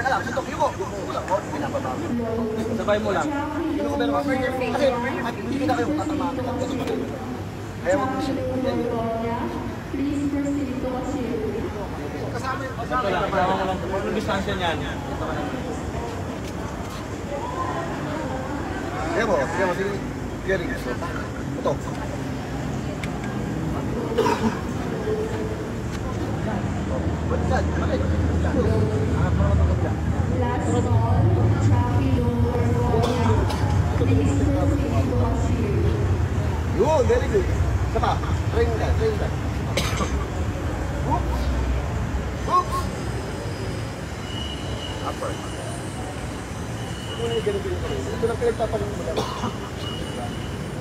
Teka lang, suntok, yuko. Sabay mo lang. Yuko, pero kasi hindi na kayo tatamaan. Kaya wag mo siya. Kasama yung Ito lang, kasama mo lang. Anong distansya niyan? kaya mo, sige. Sige rin. Ito. Balikan, balik. Last call, Chappie Lower Roya. Please proceed to cashier. Yun, very good. Isa pa. Train ka. Hook. Hook. Upper. Kung yung ganito yung kamay, ito lang pinagpapalit mo lang.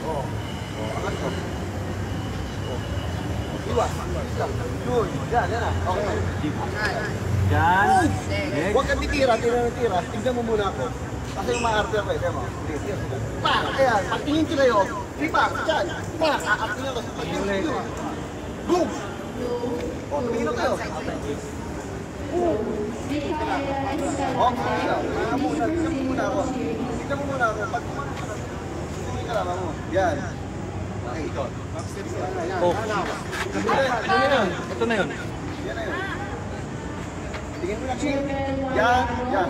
Oo. Angat ko. Iwas. Yun. Yan na. Okay. Yan. Huwag kang titira. Tignan mo muna ako. Kasi yung maarte ako eh. Kaya mo. Pa! Ayan. Pagtingin sila yun. Diba? Diyan. Pa! Aatingin ako. Boom! O, tumingin na kayo. Tignan mo muna ako. Pag tumingin ka lang mo. Yan. Okay, ito. Oh. Ano yun? Ito na yun. Yan na yun. Tingin mo na, Chief. Yan.